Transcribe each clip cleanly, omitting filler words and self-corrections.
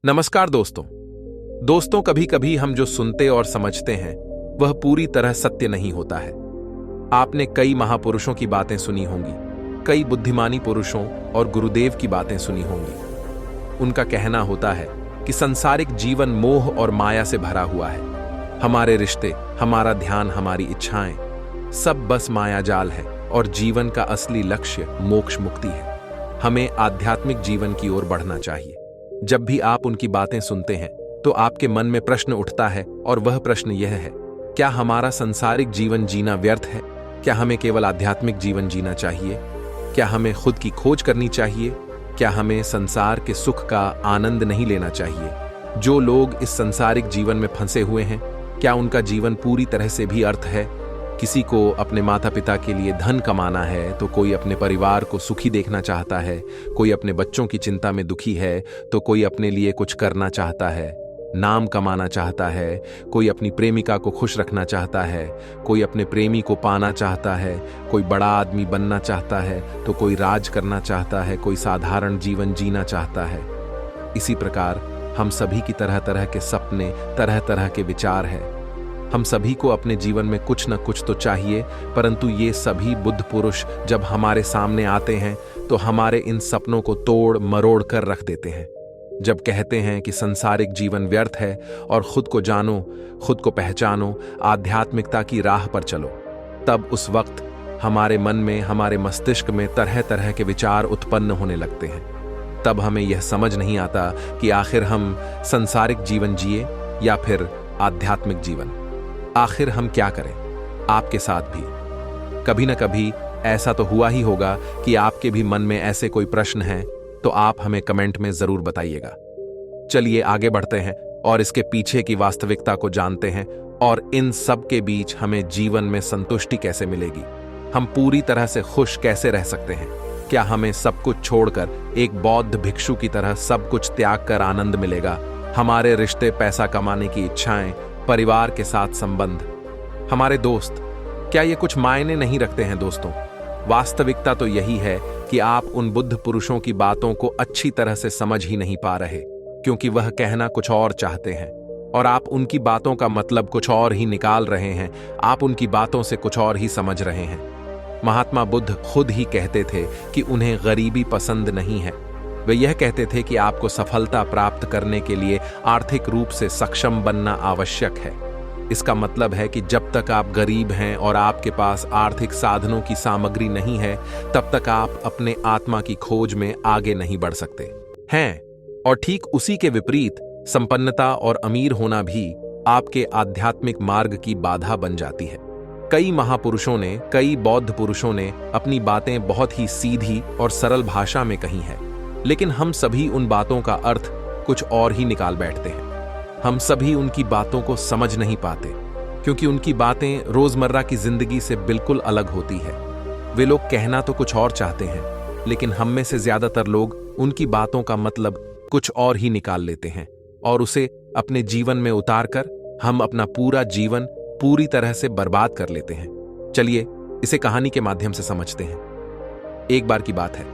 नमस्कार दोस्तों। कभी कभी हम जो सुनते और समझते हैं वह पूरी तरह सत्य नहीं होता है। आपने कई महापुरुषों की बातें सुनी होंगी, कई बुद्धिमानी पुरुषों और गुरुदेव की बातें सुनी होंगी। उनका कहना होता है कि संसारिक जीवन मोह और माया से भरा हुआ है। हमारे रिश्ते, हमारा ध्यान, हमारी इच्छाएं सब बस माया जाल है और जीवन का असली लक्ष्य मोक्ष मुक्ति है। हमें आध्यात्मिक जीवन की ओर बढ़ना चाहिए। जब भी आप उनकी बातें सुनते हैं तो आपके मन में प्रश्न उठता है और वह प्रश्न यह है, क्या हमारा संसारिक जीवन जीना व्यर्थ है? क्या हमें केवल आध्यात्मिक जीवन जीना चाहिए? क्या हमें खुद की खोज करनी चाहिए? क्या हमें संसार के सुख का आनंद नहीं लेना चाहिए? जो लोग इस संसारिक जीवन में फंसे हुए हैं, क्या उनका जीवन पूरी तरह से भी अर्थ है? किसी को अपने माता पिता के लिए धन कमाना है तो कोई अपने परिवार को सुखी देखना चाहता है, कोई अपने बच्चों की चिंता में दुखी है तो कोई अपने लिए कुछ करना चाहता है, नाम कमाना चाहता है, कोई अपनी प्रेमिका को खुश रखना चाहता है, कोई अपने प्रेमी को पाना चाहता है, कोई बड़ा आदमी बनना चाहता है तो कोई राज करना चाहता है, कोई साधारण जीवन जीना चाहता है। इसी प्रकार हम सभी की तरह तरह के सपने, तरह तरह के विचार हैं। हम सभी को अपने जीवन में कुछ न कुछ तो चाहिए, परंतु ये सभी बुद्ध पुरुष जब हमारे सामने आते हैं तो हमारे इन सपनों को तोड़ मरोड़ कर रख देते हैं। जब कहते हैं कि संसारिक जीवन व्यर्थ है और खुद को जानो, खुद को पहचानो, आध्यात्मिकता की राह पर चलो, तब उस वक्त हमारे मन में, हमारे मस्तिष्क में तरह तरह के विचार उत्पन्न होने लगते हैं। तब हमें यह समझ नहीं आता कि आखिर हम संसारिक जीवन जिए या फिर आध्यात्मिक जीवन। आखिर हम क्या करें? आपके साथ भी कभी न कभी ऐसा तो हुआ ही होगा कि आपके भी मन में ऐसे कोई प्रश्न हैं, तो आप हमें कमेंट में जरूर बताइएगा। चलिए आगे बढ़ते हैं और इसके पीछे की वास्तविकता को जानते हैं और इन सब के बीच हमें जीवन में संतुष्टि कैसे मिलेगी, हम पूरी तरह से खुश कैसे रह सकते हैं। क्या हमें सब कुछ छोड़कर एक बौद्ध भिक्षु की तरह सब कुछ त्याग कर आनंद मिलेगा? हमारे रिश्ते, पैसा कमाने की इच्छाएं, परिवार के साथ संबंध, हमारे दोस्त, क्या ये कुछ मायने नहीं रखते हैं दोस्तों? वास्तविकता तो यही है कि आप उन बुद्ध पुरुषों की बातों को अच्छी तरह से समझ ही नहीं पा रहे, क्योंकि वह कहना कुछ और चाहते हैं और आप उनकी बातों का मतलब कुछ और ही निकाल रहे हैं। आप उनकी बातों से कुछ और ही समझ रहे हैं। महात्मा बुद्ध खुद ही कहते थे कि उन्हें गरीबी पसंद नहीं है। वे यह कहते थे कि आपको सफलता प्राप्त करने के लिए आर्थिक रूप से सक्षम बनना आवश्यक है। इसका मतलब है कि जब तक आप गरीब हैं और आपके पास आर्थिक साधनों की सामग्री नहीं है, तब तक आप अपने आत्मा की खोज में आगे नहीं बढ़ सकते हैं। और ठीक उसी के विपरीत संपन्नता और अमीर होना भी आपके आध्यात्मिक मार्ग की बाधा बन जाती है। कई महापुरुषों ने, कई बौद्ध पुरुषों ने अपनी बातें बहुत ही सीधी और सरल भाषा में कही हैं, लेकिन हम सभी उन बातों का अर्थ कुछ और ही निकाल बैठते हैं। हम सभी उनकी बातों को समझ नहीं पाते, क्योंकि उनकी बातें रोजमर्रा की जिंदगी से बिल्कुल अलग होती है। वे लोग कहना तो कुछ और चाहते हैं, लेकिन हम में से ज्यादातर लोग उनकी बातों का मतलब कुछ और ही निकाल लेते हैं और उसे अपने जीवन में उतारकर हम अपना पूरा जीवन पूरी तरह से बर्बाद कर लेते हैं। चलिए इसे कहानी के माध्यम से समझते हैं। एक बार की बात है,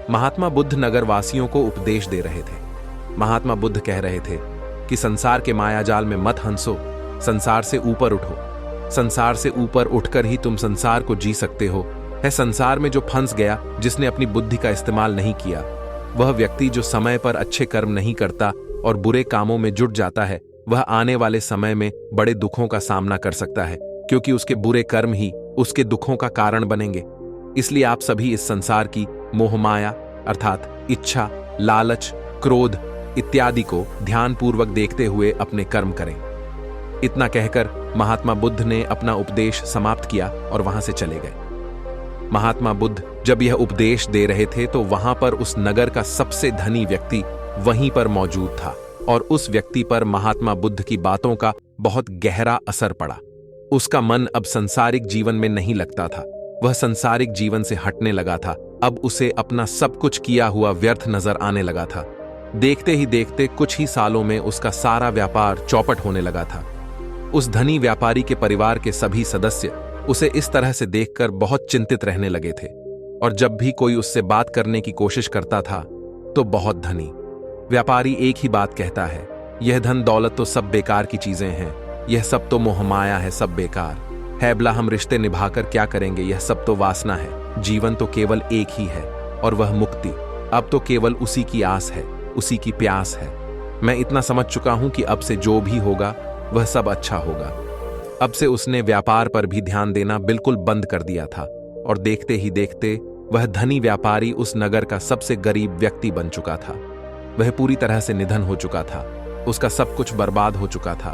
महात्मा बुद्ध नगर वासियों को उपदेश दे रहे थे। महात्मा बुद्ध कह रहे थे कि संसार के मायाजाल में मत हंसो, संसार से ऊपर उठो। संसार से ऊपर उठकर ही तुम संसार को जी सकते हो। है संसार में जो फंस गया, जिसने अपनी बुद्धि का इस्तेमाल नहीं किया, वह व्यक्ति जो समय पर अच्छे कर्म नहीं करता और बुरे कामों में जुट जाता है, वह आने वाले समय में बड़े दुखों का सामना कर सकता है, क्योंकि उसके बुरे कर्म ही उसके दुखों का कारण बनेंगे। इसलिए आप सभी इस संसार की मोहमाया अर्थात इच्छा, लालच, क्रोध इत्यादि को ध्यानपूर्वक देखते हुए अपने कर्म करें। इतना कहकर महात्मा बुद्ध ने अपना उपदेश समाप्त किया और वहां से चले गए। महात्मा बुद्ध जब यह उपदेश दे रहे थे तो वहां पर उस नगर का सबसे धनी व्यक्ति वहीं पर मौजूद था और उस व्यक्ति पर महात्मा बुद्ध की बातों का बहुत गहरा असर पड़ा। उसका मन अब संसारिक जीवन में नहीं लगता था, वह संसारिक जीवन से हटने लगा था। अब उसे अपना सब कुछ किया हुआ व्यर्थ नजर आने लगा था। देखते ही देखते कुछ ही सालों में उसका सारा व्यापार चौपट होने लगा था। उस धनी व्यापारी के परिवार के सभी सदस्य उसे इस तरह से देखकर बहुत चिंतित रहने लगे थे और जब भी कोई उससे बात करने की कोशिश करता था तो बहुत धनी, व्यापारी एक ही बात कहता है, यह धन दौलत तो सब बेकार की चीजें हैं, यह सब तो मोहमाया है, सब बेकार है। भला हम रिश्ते निभाकर क्या करेंगे, यह सब तो वासना है। जीवन तो केवल एक ही है और वह मुक्ति। अब तो केवल उसी की आस है, उसी की प्यास है। मैं इतना समझ चुका हूं कि अब से जो भी होगा वह सब अच्छा होगा। अब से उसने व्यापार पर भी ध्यान देना बिल्कुल बंद कर दिया था और देखते ही देखते वह धनी व्यापारी उस नगर का सबसे गरीब व्यक्ति बन चुका था। वह पूरी तरह से निधन हो चुका था, उसका सब कुछ बर्बाद हो चुका था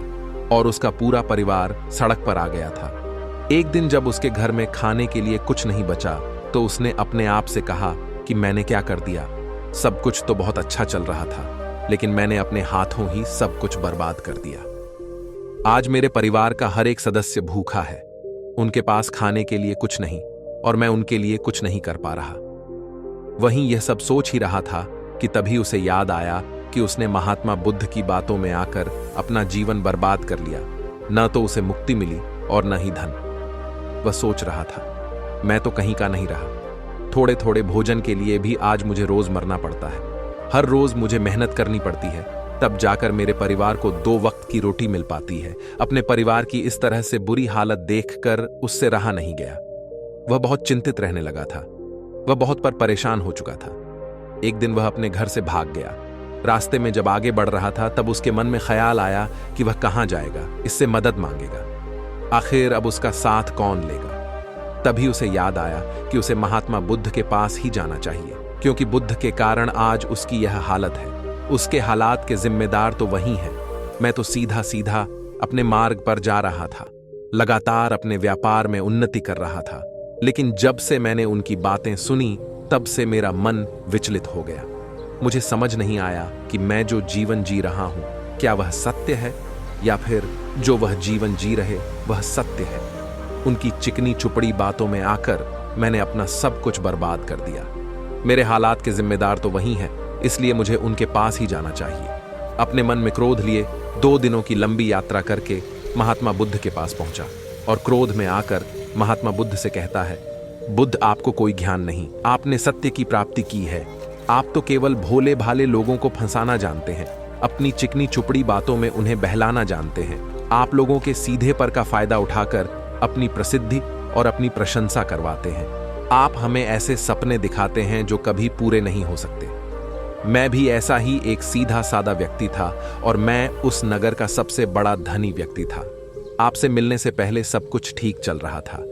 और उसका पूरा परिवार सड़क पर आ गया था। एक दिन जब उसके घर में खाने के लिए कुछ नहीं बचा तो उसने अपने आप से कहा कि मैंने क्या कर दिया। सब कुछ तो बहुत अच्छा चल रहा था, लेकिन मैंने अपने हाथों ही सब कुछ बर्बाद कर दिया। आज मेरे परिवार का हर एक सदस्य भूखा है, उनके पास खाने के लिए कुछ नहीं और मैं उनके लिए कुछ नहीं कर पा रहा। वहीं यह सब सोच ही रहा था कि तभी उसे याद आया कि उसने महात्मा बुद्ध की बातों में आकर अपना जीवन बर्बाद कर लिया। न तो उसे मुक्ति मिली और न ही धन। वह सोच रहा था, मैं तो कहीं का नहीं रहा। थोड़े थोड़े भोजन के लिए भी आज मुझे रोज मरना पड़ता है। हर रोज मुझे मेहनत करनी पड़ती है, तब जाकर मेरे परिवार को 2 वक्त की रोटी मिल पाती है। अपने परिवार की इस तरह से बुरी हालत देखकर उससे रहा नहीं गया। वह बहुत चिंतित रहने लगा था। वह बहुत परेशान हो चुका था। एक दिन वह अपने घर से भाग गया। रास्ते में जब आगे बढ़ रहा था तब उसके मन में ख्याल आया कि वह कहां जाएगा, इससे मदद मांगेगा। आखिर अब उसका साथ कौन लेगा। तभी उसे याद आया कि उसे महात्मा बुद्ध के पास ही जाना चाहिए, क्योंकि बुद्ध के कारण आज उसकी यह हालत है। उसके हालात के जिम्मेदार तो वही हैं। मैं तो सीधा सीधा अपने मार्ग पर जा रहा था, लगातार अपने व्यापार में उन्नति कर रहा था, लेकिन जब से मैंने उनकी बातें सुनी तब से मेरा मन विचलित हो गया। मुझे समझ नहीं आया कि मैं जो जीवन जी रहा हूं क्या वह सत्य है या फिर जो वह जीवन जी रहे वह सत्य है। उनकी चिकनी चुपड़ी बातों में आकर मैंने अपना सब कुछ बर्बाद कर दिया। मेरे हालात के जिम्मेदार तो वही हैं, इसलिए मुझे उनके पास ही जाना चाहिए। अपने मन में क्रोध लिए 2 दिनों की लंबी यात्रा करके महात्मा बुद्ध के पास पहुंचा और क्रोध में आकर महात्मा बुद्ध से कहता है, बुद्ध, आपको कोई ज्ञान नहीं, आपने सत्य की प्राप्ति की है। आप तो केवल भोले भाले लोगों को फंसाना जानते हैं, अपनी चिकनी चुपड़ी बातों में उन्हें बहलाना जानते हैं। आप लोगों के सीधे पर का फायदा उठाकर अपनी प्रसिद्धि और अपनी प्रशंसा करवाते हैं। आप हमें ऐसे सपने दिखाते हैं जो कभी पूरे नहीं हो सकते। मैं भी ऐसा ही एक सीधा सादा व्यक्ति था और मैं उस नगर का सबसे बड़ा धनी व्यक्ति था। आपसे मिलने से पहले सब कुछ ठीक चल रहा था।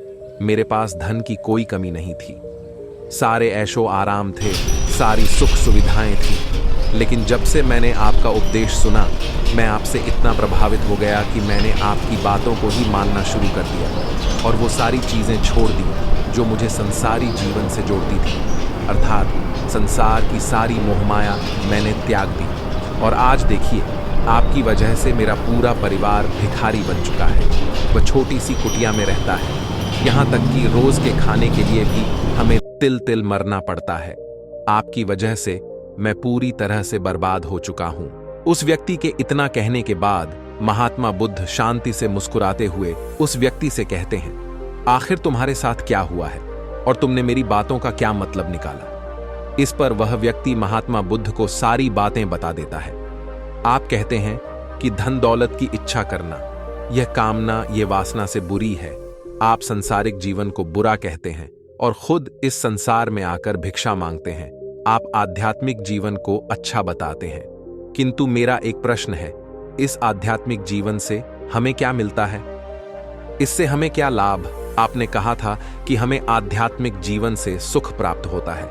मेरे पास धन की कोई कमी नहीं थी, सारे ऐशो आराम थे, सारी सुख सुविधाएं थी। लेकिन जब से मैंने आपका उपदेश सुना, मैं आपसे इतना प्रभावित हो गया कि मैंने आपकी बातों को ही मानना शुरू कर दिया और वो सारी चीजें छोड़ दी जो मुझे संसारी जीवन से जोड़ती थी। अर्थात संसार की सारी मोहमाया मैंने त्याग दी। और आज देखिए, आपकी वजह से मेरा पूरा परिवार भिखारी बन चुका है। वह छोटी सी कुटिया में रहता है, यहाँ तक कि रोज के खाने के लिए भी हमें तिल तिल मरना पड़ता है। आपकी वजह से मैं पूरी तरह से बर्बाद हो चुका हूं। उस व्यक्ति के इतना कहने के बाद महात्मा बुद्ध शांति से मुस्कुराते हुए उस व्यक्ति से कहते हैं, आखिर तुम्हारे साथ क्या हुआ है और तुमने मेरी बातों का क्या मतलब निकाला। इस पर वह व्यक्ति महात्मा बुद्ध को सारी बातें बता देता है। आप कहते हैं कि धन दौलत की इच्छा करना, यह कामना, यह वासना से बुरी है। आप संसारिक जीवन को बुरा कहते हैं और खुद इस संसार में आकर भिक्षा मांगते हैं। आप आध्यात्मिक जीवन को अच्छा बताते हैं, किंतु मेरा एक प्रश्न है, इस आध्यात्मिक जीवन से हमें क्या मिलता है? इससे हमें क्या लाभ? आपने कहा था कि हमें आध्यात्मिक जीवन से सुख प्राप्त होता है,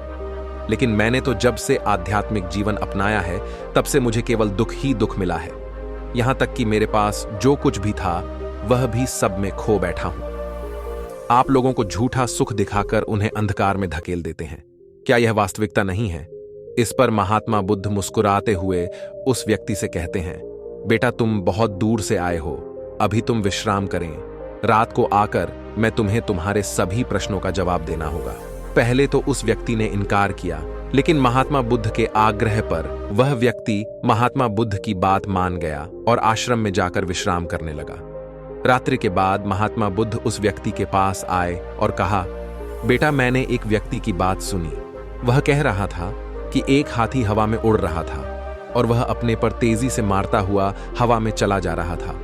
लेकिन मैंने तो जब से आध्यात्मिक जीवन अपनाया है तब से मुझे केवल दुख ही दुख मिला है। यहां तक कि मेरे पास जो कुछ भी था वह भी सब में खो बैठा हूं। आप लोगों को झूठा सुख दिखाकर उन्हें अंधकार में धकेल देते हैं। क्या यह वास्तविकता नहीं है? इस पर महात्मा बुद्ध मुस्कुराते हुए उस व्यक्ति से कहते हैं, बेटा, तुम बहुत दूर से आए हो, अभी तुम विश्राम करें। रात को आकर मैं तुम्हें तुम्हारे सभी प्रश्नों का जवाब देना होगा। पहले तो उस व्यक्ति ने इनकार किया, लेकिन महात्मा बुद्ध के आग्रह पर वह व्यक्ति महात्मा बुद्ध की बात मान गया और आश्रम में जाकर विश्राम करने लगा। रात्रि के बाद महात्मा बुद्ध उस व्यक्ति के पास आए और कहा, बेटा, मैंने एक व्यक्ति की बात सुनी। वह कह रहा था कि एक हाथी हवा में उड़ रहा था और वह अपने पर तेजी से मारता हुआ हवा में चला जा रहा था।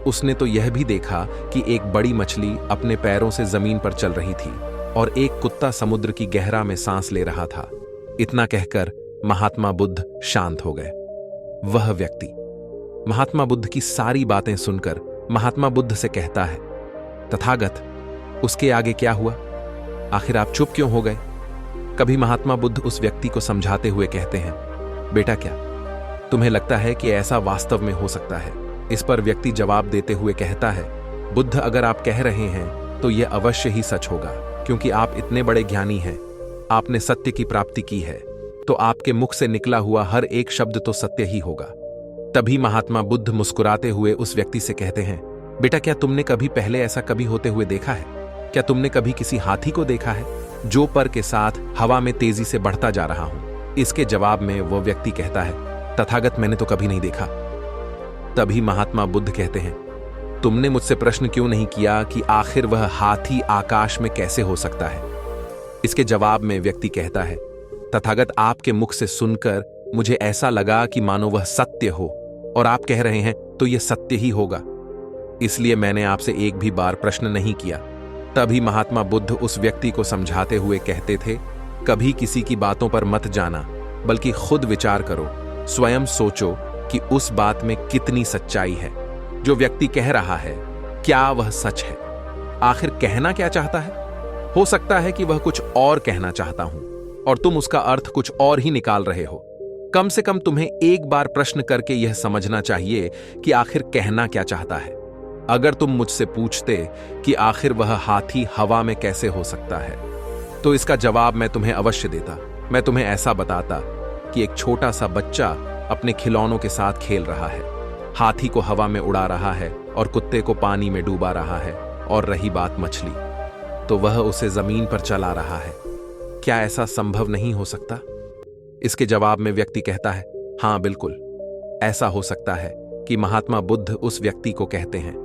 उसने तो यह भी देखा कि एक बड़ी मछली अपने पैरों से जमीन पर चल रही थी और एक कुत्ता समुद्र की गहरा में सांस ले रहा था। इतना कहकर महात्मा बुद्ध शांत हो गए। वह व्यक्ति महात्मा बुद्ध की सारी बातें सुनकर महात्मा बुद्ध से कहता है, तथागत, उसके आगे क्या हुआ? आखिर आप चुप क्यों हो गए? कभी महात्मा बुद्ध उस व्यक्ति को समझाते हुए कहते हैं, बेटा, क्या तुम्हें लगता है कि ऐसा वास्तव में हो सकता है? इस पर व्यक्ति जवाब देते हुए कहता है, बुद्ध, अगर आप कह रहे हैं तो यह अवश्य ही सच होगा, क्योंकि आप इतने बड़े ज्ञानी हैं, आपने सत्य की प्राप्ति की है, तो आपके मुख से निकला हुआ हर एक शब्द तो सत्य ही होगा। तभी महात्मा बुद्ध मुस्कुराते हुए उस व्यक्ति से कहते हैं, बेटा, क्या तुमने कभी पहले ऐसा कभी होते हुए देखा है? क्या तुमने कभी किसी हाथी को देखा है जो पर के साथ हवा में तेजी से बढ़ता जा रहा हूं? इसके जवाब में वो व्यक्ति कहता है, तथागत, मैंने तो कभी नहीं देखा। तभी महात्मा बुद्ध कहते हैं, तुमने मुझसे प्रश्न क्यों नहीं किया कि आखिर वह हाथी आकाश में कैसे हो सकता है? इसके जवाब में व्यक्ति कहता है, तथागत, आपके मुख से सुनकर मुझे ऐसा लगा कि मानो वह सत्य हो, और आप कह रहे हैं तो यह सत्य ही होगा, इसलिए मैंने आपसे एक भी बार प्रश्न नहीं किया। तभी महात्मा बुद्ध उस व्यक्ति को समझाते हुए कहते थे, कभी किसी की बातों पर मत जाना, बल्कि खुद विचार करो, स्वयं सोचो कि उस बात में कितनी सच्चाई है। जो व्यक्ति कह रहा है, क्या वह सच है? आखिर कहना क्या चाहता है? हो सकता है कि वह कुछ और कहना चाहता हूं और तुम उसका अर्थ कुछ और ही निकाल रहे हो। कम से कम तुम्हें एक बार प्रश्न करके यह समझना चाहिए कि आखिर कहना क्या चाहता है। अगर तुम मुझसे पूछते कि आखिर वह हाथी हवा में कैसे हो सकता है, तो इसका जवाब मैं तुम्हें अवश्य देता। मैं तुम्हें ऐसा बताता कि एक छोटा सा बच्चा अपने खिलौनों के साथ खेल रहा है, हाथी को हवा में उड़ा रहा है और कुत्ते को पानी में डूबा रहा है, और रही बात मछली, तो वह उसे जमीन पर चला रहा है। क्या ऐसा संभव नहीं हो सकता? इसके जवाब में व्यक्ति कहता है, हां, बिल्कुल ऐसा हो सकता है कि महात्मा बुद्ध उस व्यक्ति को कहते हैं।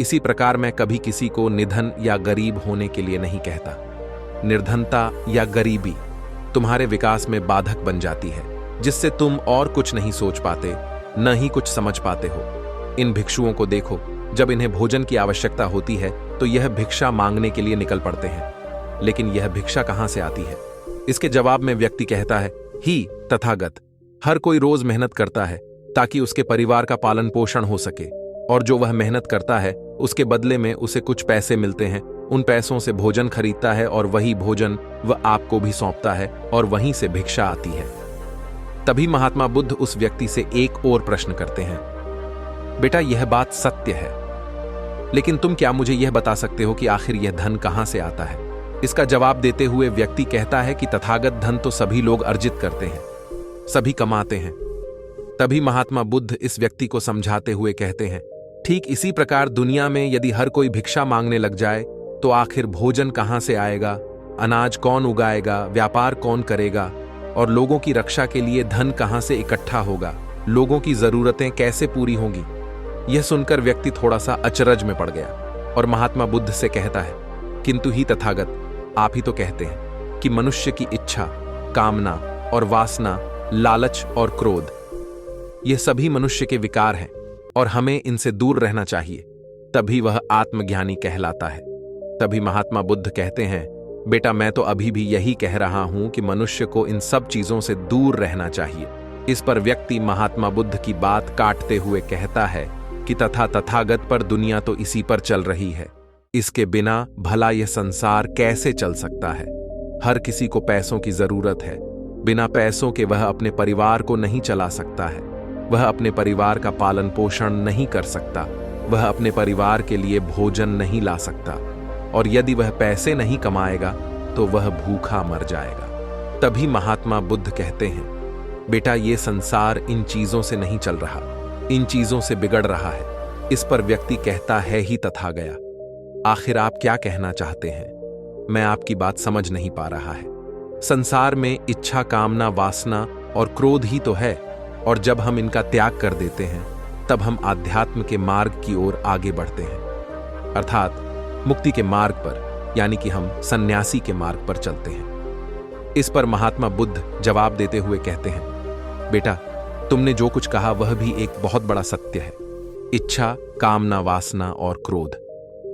इसी प्रकार मैं कभी किसी को निधन या गरीब होने के लिए नहीं कहता। निर्धनता या गरीबी तुम्हारे विकास में बाधक बन जाती है, जिससे तुम और कुछ नहीं सोच पाते, न ही कुछ समझ पाते हो। इन भिक्षुओं को देखो, जब इन्हें भोजन की आवश्यकता होती है तो यह भिक्षा मांगने के लिए निकल पड़ते हैं, लेकिन यह भिक्षा कहां से आती है? इसके जवाब में व्यक्ति कहता है, ही तथागत, हर कोई रोज मेहनत करता है ताकि उसके परिवार का पालन पोषण हो सके, और जो वह मेहनत करता है उसके बदले में उसे कुछ पैसे मिलते हैं। उन पैसों से भोजन खरीदता है और वही भोजन वह आपको भी सौंपता है, और वहीं से भिक्षा आती है। तभी महात्मा बुद्ध उस व्यक्ति से एक और प्रश्न करते हैं, बेटा, यह बात सत्य है, लेकिन तुम क्या मुझे यह बता सकते हो कि आखिर यह धन कहां से आता है? इसका जवाब देते हुए व्यक्ति कहता है कि तथागत, धन तो सभी लोग अर्जित करते हैं, सभी कमाते हैं। तभी महात्मा बुद्ध इस व्यक्ति को समझाते हुए कहते हैं, ठीक इसी प्रकार दुनिया में यदि हर कोई भिक्षा मांगने लग जाए तो आखिर भोजन कहां से आएगा, अनाज कौन उगाएगा, व्यापार कौन करेगा, और लोगों की रक्षा के लिए धन कहां से इकट्ठा होगा, लोगों की जरूरतें कैसे पूरी होंगी? यह सुनकर व्यक्ति थोड़ा सा अचरज में पड़ गया और महात्मा बुद्ध से कहता है, किंतु ही तथागत, आप ही तो कहते हैं कि मनुष्य की इच्छा, कामना और वासना, लालच और क्रोध, ये सभी मनुष्य के विकार हैं और हमें इनसे दूर रहना चाहिए, तभी वह आत्मज्ञानी कहलाता है। तभी महात्मा बुद्ध कहते हैं, बेटा, मैं तो अभी भी यही कह रहा हूं कि मनुष्य को इन सब चीजों से दूर रहना चाहिए। इस पर व्यक्ति महात्मा बुद्ध की बात काटते हुए कहता है कि तथागत, पर दुनिया तो इसी पर चल रही है, इसके बिना भला यह संसार कैसे चल सकता है? हर किसी को पैसों की जरूरत है, बिना पैसों के वह अपने परिवार को नहीं चला सकता है, वह अपने परिवार का पालन पोषण नहीं कर सकता, वह अपने परिवार के लिए भोजन नहीं ला सकता, और यदि वह पैसे नहीं कमाएगा तो वह भूखा मर जाएगा। तभी महात्मा बुद्ध कहते हैं, बेटा, ये संसार इन चीजों से नहीं चल रहा, इन चीजों से बिगड़ रहा है। इस पर व्यक्ति कहता है, ही तथा गया, आखिर आप क्या कहना चाहते हैं? मैं आपकी बात समझ नहीं पा रहा है। संसार में इच्छा, कामना, वासना और क्रोध ही तो है, और जब हम इनका त्याग कर देते हैं तब हम आध्यात्म के मार्ग की ओर आगे बढ़ते हैं, अर्थात मुक्ति के मार्ग पर, यानी कि हम सन्यासी के मार्ग पर चलते हैं। इस पर महात्मा बुद्ध जवाब देते हुए कहते हैं, बेटा, तुमने जो कुछ कहा वह भी एक बहुत बड़ा सत्य है। इच्छा, कामना, वासना और क्रोध,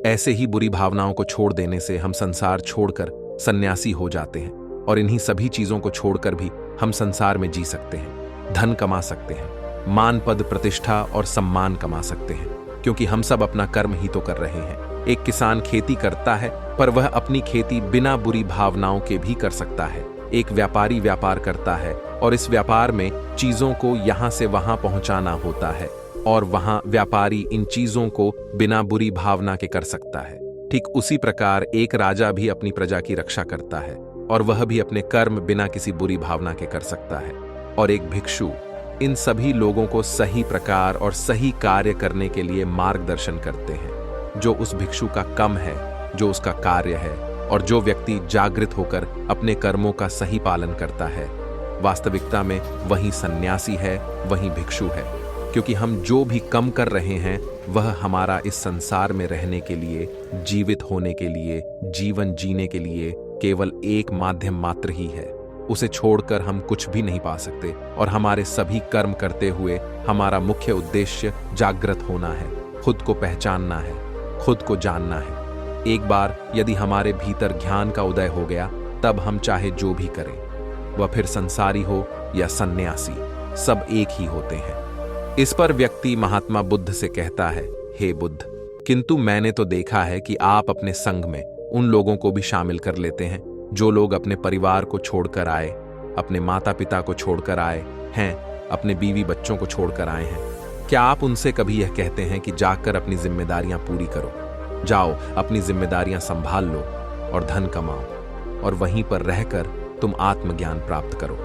ऐसे ही बुरी भावनाओं को छोड़ देने से हम संसार छोड़कर सन्यासी हो जाते हैं, और इन्हीं सभी चीजों को छोड़कर भी हम संसार में जी सकते हैं, धन कमा सकते हैं, मान, पद, प्रतिष्ठा और सम्मान कमा सकते हैं, क्योंकि हम सब अपना कर्म ही तो कर रहे हैं। एक किसान खेती करता है, पर वह अपनी खेती बिना बुरी भावनाओं के भी कर सकता है। एक व्यापारी व्यापार करता है, और इस व्यापार में चीजों को यहां से वहां पहुंचाना होता है, और वहां व्यापारी इन चीजों को बिना बुरी भावना के कर सकता है। ठीक उसी प्रकार एक राजा भी अपनी प्रजा की रक्षा करता है, और वह भी अपने कर्म बिना किसी बुरी भावना के कर सकता है। और एक भिक्षु इन सभी लोगों को सही प्रकार और सही कार्य करने के लिए मार्गदर्शन करते हैं। जो उस भिक्षु का कम है, जो उसका कार्य है, और जो व्यक्ति जागृत होकर अपने कर्मों का सही पालन करता है, वास्तविकता में वही सन्यासी है, वही भिक्षु है। क्योंकि हम जो भी कम कर रहे हैं वह हमारा इस संसार में रहने के लिए, जीवित होने के लिए, जीवन जीने के लिए केवल एक माध्यम मात्र ही है। उसे छोड़कर हम कुछ भी नहीं पा सकते, और हमारे सभी कर्म करते हुए हमारा मुख्य उद्देश्य जागृत होना है, खुद को पहचानना है, खुद को जानना है। एक बार यदि हमारे भीतर ज्ञान का उदय हो गया, तब हम चाहे जो भी करें, वह फिर संसारी हो या सन्यासी, सब एक ही होते हैं। इस पर व्यक्ति महात्मा बुद्ध से कहता है, हे बुद्ध, किंतु मैंने तो देखा है कि आप अपने संघ में उन लोगों को भी शामिल कर लेते हैं जो लोग अपने परिवार को छोड़कर आए, अपने माता पिता को छोड़कर आए हैं, अपने बीवी बच्चों को छोड़कर आए हैं। क्या आप उनसे कभी यह कहते हैं कि जाकर अपनी जिम्मेदारियां पूरी करो, जाओ अपनी जिम्मेदारियां संभाल लो और धन कमाओ, और वहीं पर रहकर तुम आत्मज्ञान प्राप्त करो?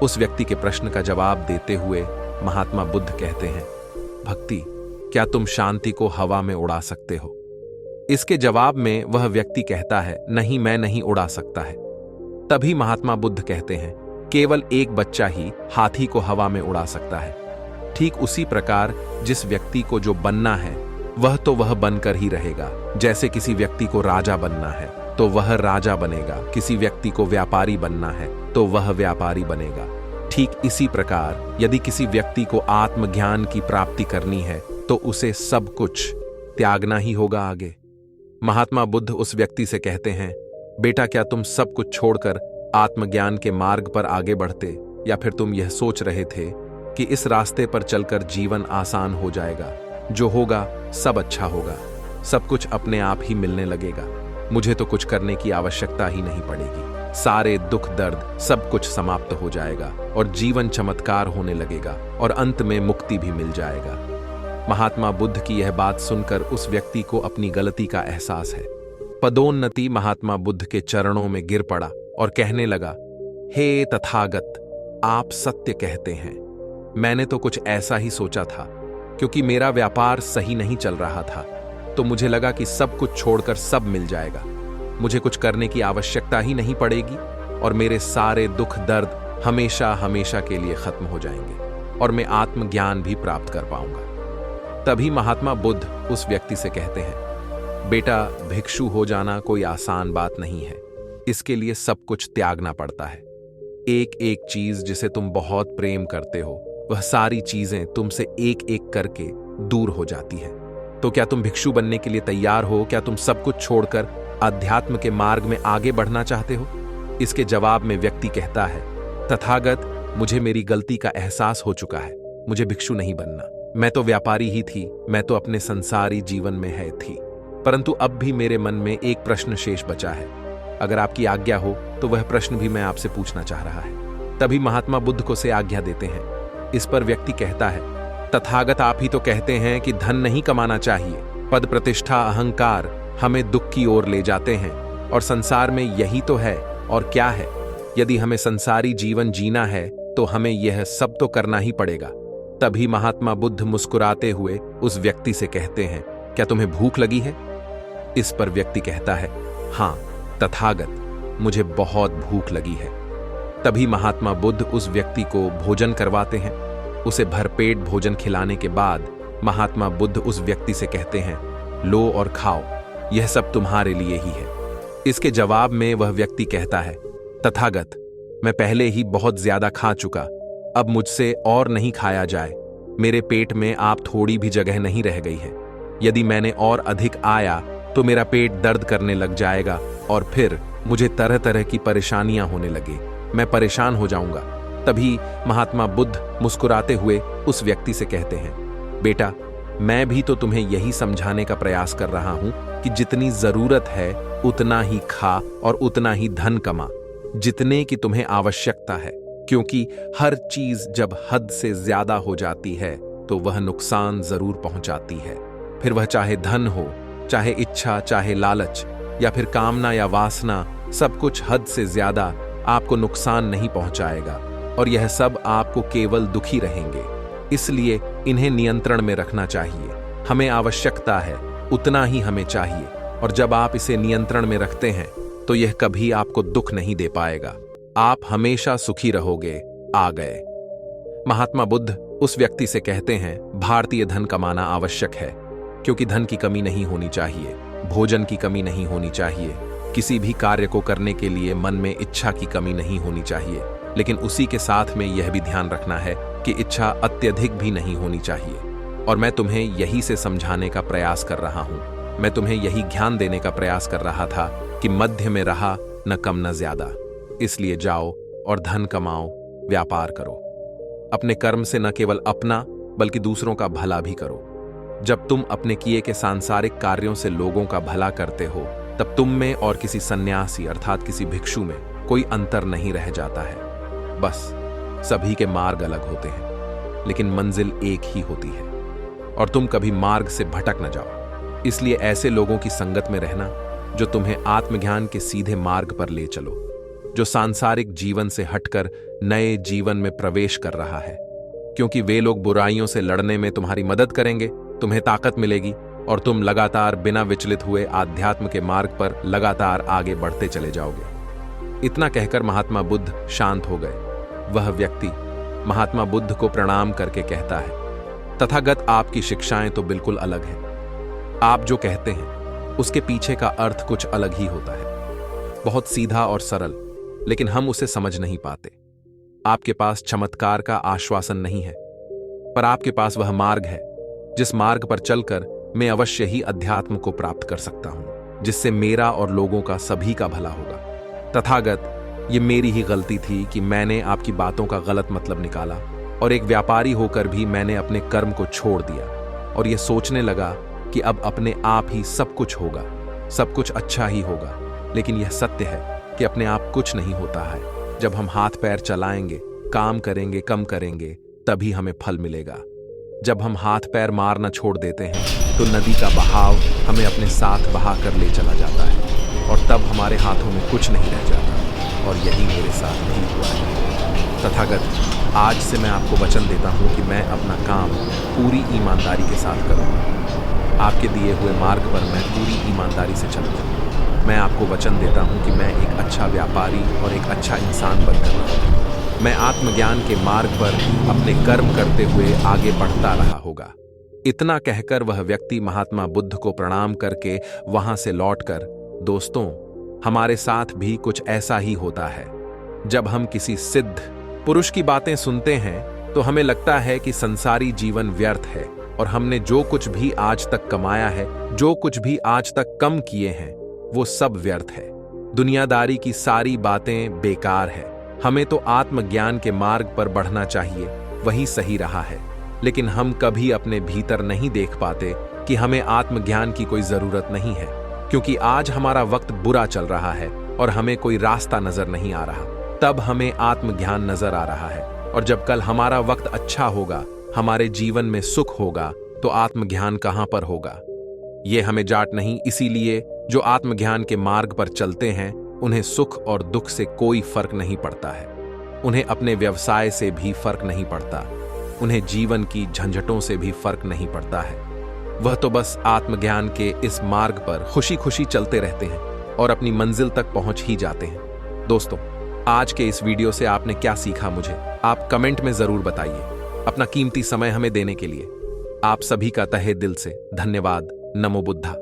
उस व्यक्ति के प्रश्न का जवाब देते हुए महात्मा बुद्ध कहते हैं, भक्ति, क्या तुम शांति को हवा में उड़ा सकते हो? इसके जवाब में वह व्यक्ति कहता है, नहीं, मैं नहीं उड़ा सकता है। तभी महात्मा बुद्ध कहते हैं, केवल एक बच्चा ही हाथी को हवा में उड़ा सकता है। ठीक उसी प्रकार जिस व्यक्ति को जो बनना है वह बनकर ही रहेगा। जैसे किसी व्यक्ति को राजा बनना है तो वह राजा बनेगा, किसी व्यक्ति को व्यापारी बनना है तो वह व्यापारी बनेगा। ठीक इसी प्रकार यदि किसी व्यक्ति को आत्मज्ञान की प्राप्ति करनी है तो उसे सब कुछ त्यागना ही होगा आगे। महात्मा बुद्ध उस व्यक्ति से कहते हैं, बेटा, क्या तुम सब कुछ छोड़कर आत्मज्ञान के मार्ग पर आगे बढ़ते, या फिर तुम यह सोच रहे थे कि इस रास्ते पर चलकर जीवन आसान हो जाएगा, जो होगा सब अच्छा होगा, सब कुछ अपने आप ही मिलने लगेगा, मुझे तो कुछ करने की आवश्यकता ही नहीं पड़ेगी, सारे दुख दर्द सब कुछ समाप्त हो जाएगा और जीवन चमत्कार होने लगेगा और अंत में मुक्ति भी मिल जाएगा। महात्मा बुद्ध की यह बात सुनकर उस व्यक्ति को अपनी गलती का एहसास है। पदोन्नति महात्मा बुद्ध के चरणों में गिर पड़ा और कहने लगा, हे तथागत, आप सत्य कहते हैं। मैंने तो कुछ ऐसा ही सोचा था, क्योंकि मेरा व्यापार सही नहीं चल रहा था, तो मुझे लगा कि सब कुछ छोड़कर सब मिल जाएगा, मुझे कुछ करने की आवश्यकता ही नहीं पड़ेगी और मेरे सारे दुख दर्द हमेशा हमेशा के लिए खत्म हो जाएंगे और मैं आत्मज्ञान भी प्राप्त कर पाऊंगा। तभी महात्मा बुद्ध उस व्यक्ति से कहते हैं, बेटा, भिक्षु हो जाना कोई आसान बात नहीं है, इसके लिए सब कुछ त्यागना पड़ता है। एक एक चीज जिसे तुम बहुत प्रेम करते हो, वह सारी चीजें तुमसे एक एक करके दूर हो जाती है। तो क्या तुम भिक्षु बनने के लिए तैयार हो? क्या तुम सब कुछ छोड़कर अध्यात्म के मार्ग में आगे बढ़ना चाहते हो? इसके जवाब में व्यक्ति कहता है, तथागत, मुझे मेरी गलती का एहसास हो चुका है, मुझे भिक्षु नहीं बनना। मैं तो व्यापारी ही थी, मैं तो अपने संसारी जीवन में है थी, परंतु अब भी मेरे मन में एक प्रश्न शेष बचा है। अगर आपकी आज्ञा हो तो वह प्रश्न भी मैं आपसे पूछना चाह रहा है। तभी महात्मा बुद्ध को से आज्ञा देते हैं। इस पर व्यक्ति कहता है, तथागत, आप ही तो कहते हैं कि धन नहीं कमाना चाहिए, पद प्रतिष्ठा अहंकार हमें दुख की ओर ले जाते हैं, और संसार में यही तो है और क्या है। यदि हमें संसारी जीवन जीना है तो हमें यह सब तो करना ही पड़ेगा। तभी महात्मा बुद्ध मुस्कुराते हुए उस व्यक्ति से कहते हैं, क्या तुम्हें भूख लगी है? इस पर व्यक्ति कहता है, हाँ तथागत, मुझे बहुत भूख लगी है। तभी महात्मा बुद्ध उस व्यक्ति को भोजन करवाते हैं। उसे भरपेट भोजन खिलाने के बाद महात्मा बुद्ध उस व्यक्ति से कहते हैं, लो और खाओ, यह सब तुम्हारे लिए ही है। इसके जवाब में वह व्यक्ति कहता है, तथागत, मैं पहले ही बहुत ज्यादा खा चुका, अब मुझसे और नहीं खाया जाए। मेरे पेट में आप थोड़ी भी जगह नहीं रह गई है। यदि मैंने और अधिक आया तो मेरा पेट दर्द करने लग जाएगा और फिर मुझे तरह तरह की परेशानियां होने लगे। मैं परेशान हो जाऊंगा। तभी महात्मा बुद्ध मुस्कुराते हुए उस व्यक्ति से कहते हैं, बेटा, मैं भी तो तुम्हें यही समझाने का प्रयास कर रहा हूं कि जितनी जरूरत है उतना ही खा और उतना ही धन कमा, जितने की तुम्हें आवश्यकता है, क्योंकि हर चीज जब हद से ज्यादा हो जाती है तो वह नुकसान जरूर पहुंचाती है। फिर वह चाहे धन हो, चाहे इच्छा, चाहे लालच या फिर कामना या वासना, सब कुछ हद से ज्यादा आपको नुकसान नहीं पहुंचाएगा और यह सब आपको केवल दुखी रहेंगे। इसलिए इन्हें नियंत्रण में रखना चाहिए। हमें आवश्यकता है उतना ही हमें चाहिए, और जब आप इसे नियंत्रण में रखते हैं तो यह कभी आपको दुख नहीं दे पाएगा। आप हमेशा सुखी रहोगे। आ गए। महात्मा बुद्ध उस व्यक्ति से कहते हैं, भारतीय धन कमाना आवश्यक है, क्योंकि धन की कमी नहीं होनी चाहिए, भोजन की कमी नहीं होनी चाहिए, किसी भी कार्य को करने के लिए मन में इच्छा की कमी नहीं होनी चाहिए, लेकिन उसी के साथ में यह भी ध्यान रखना है कि इच्छा अत्यधिक भी नहीं होनी चाहिए। और मैं तुम्हें यही से समझाने का प्रयास कर रहा हूं। मैं तुम्हें यही ज्ञान देने का प्रयास कर रहा था कि मध्य में रहा, न कम न ज्यादा। इसलिए जाओ और धन कमाओ, व्यापार करो। अपने कर्म से न केवल अपना बल्कि दूसरों का भला भी करो। जब तुम अपने किए के सांसारिक कार्यों से लोगों का भला करते हो, तब तुम में और किसी सन्यासी अर्थात किसी भिक्षु में कोई अंतर नहीं रह जाता है। बस सभी के मार्ग अलग होते हैं, लेकिन मंजिल एक ही होती है, और तुम कभी मार्ग से भटक न जाओ। इसलिए ऐसे लोगों की संगत में रहना जो तुम्हें आत्मज्ञान के सीधे मार्ग पर ले चलो, जो सांसारिक जीवन से हटकर नए जीवन में प्रवेश कर रहा है, क्योंकि वे लोग बुराइयों से लड़ने में तुम्हारी मदद करेंगे, तुम्हें ताकत मिलेगी और तुम लगातार बिना विचलित हुए आध्यात्म के मार्ग पर लगातार आगे बढ़ते चले जाओगे। इतना कहकर महात्मा बुद्ध शांत हो गए। वह व्यक्ति महात्मा बुद्ध को प्रणाम करके कहता है, तथागत, आपकी शिक्षाएं तो बिल्कुल अलग हैं। आप जो कहते हैं उसके पीछे का अर्थ कुछ अलग ही होता है, बहुत सीधा और सरल, लेकिन हम उसे समझ नहीं पाते। आपके पास चमत्कार का आश्वासन नहीं है, पर आपके पास वह मार्ग है जिस मार्ग पर चलकर मैं अवश्य ही अध्यात्म को प्राप्त कर सकता हूं, जिससे मेरा और लोगों का सभी का भला होगा। तथागत, ये मेरी ही गलती थी कि मैंने आपकी बातों का गलत मतलब निकाला और एक व्यापारी होकर भी मैंने अपने कर्म को छोड़ दिया और यह सोचने लगा कि अब अपने आप ही सब कुछ होगा, सब कुछ अच्छा ही होगा। लेकिन यह सत्य है कि अपने आप कुछ नहीं होता है। जब हम हाथ पैर चलाएंगे, काम करेंगे, कम करेंगे, तभी हमें फल मिलेगा। जब हम हाथ पैर मारना छोड़ देते हैं तो नदी का बहाव हमें अपने साथ बहा कर ले चला जाता है और तब हमारे हाथों में कुछ नहीं रह जाता, और यही मेरे साथ भी हुआ है। तथागत, आज से मैं आपको वचन देता हूं कि मैं अपना काम पूरी ईमानदारी के साथ करूंगा। आपके दिए हुए मार्ग पर मैं पूरी ईमानदारी से चलूंगा। मैं आपको वचन देता हूं कि मैं एक अच्छा व्यापारी और एक अच्छा इंसान बनकर रहूंगा। मैं आत्मज्ञान के मार्ग पर अपने कर्म करते हुए आगे बढ़ता रहा होगा। इतना कहकर वह व्यक्ति महात्मा बुद्ध को प्रणाम करके वहां से लौटकर, दोस्तों, हमारे साथ भी कुछ ऐसा ही होता है। जब हम किसी सिद्ध पुरुष की बातें सुनते हैं तो हमें लगता है कि संसारी जीवन व्यर्थ है और हमने जो कुछ भी आज तक कमाया है, जो कुछ भी आज तक कम किए हैं, वो सब व्यर्थ है। दुनियादारी की सारी बातें बेकार है। हमें तो आत्मज्ञान के मार्ग पर बढ़ना चाहिए, वही सही रहा है। लेकिन हम कभी अपने भीतर नहीं देख पाते कि हमें आत्मज्ञान की कोई जरूरत नहीं है, क्योंकि आज हमारा वक्त बुरा चल रहा है और हमें कोई रास्ता नजर नहीं आ रहा। तब हमें आत्मज्ञान नजर आ रहा है, और जब कल हमारा वक्त अच्छा होगा, हमारे जीवन में सुख होगा, तो आत्मज्ञान कहां पर होगा? ये हमें जाट नहीं। इसीलिए जो आत्मज्ञान के मार्ग पर चलते हैं उन्हें सुख और दुख से कोई फर्क नहीं पड़ता है। उन्हें अपने व्यवसाय से भी फर्क नहीं पड़ता, उन्हें जीवन की झंझटों से भी फर्क नहीं पड़ता है। वह तो बस आत्मज्ञान के इस मार्ग पर खुशी खुशी चलते रहते हैं और अपनी मंजिल तक पहुंच ही जाते हैं। दोस्तों, आज के इस वीडियो से आपने क्या सीखा, मुझे आप कमेंट में जरूर बताइए। अपना कीमती समय हमें देने के लिए आप सभी का तहे दिल से धन्यवाद। नमो बुद्धा।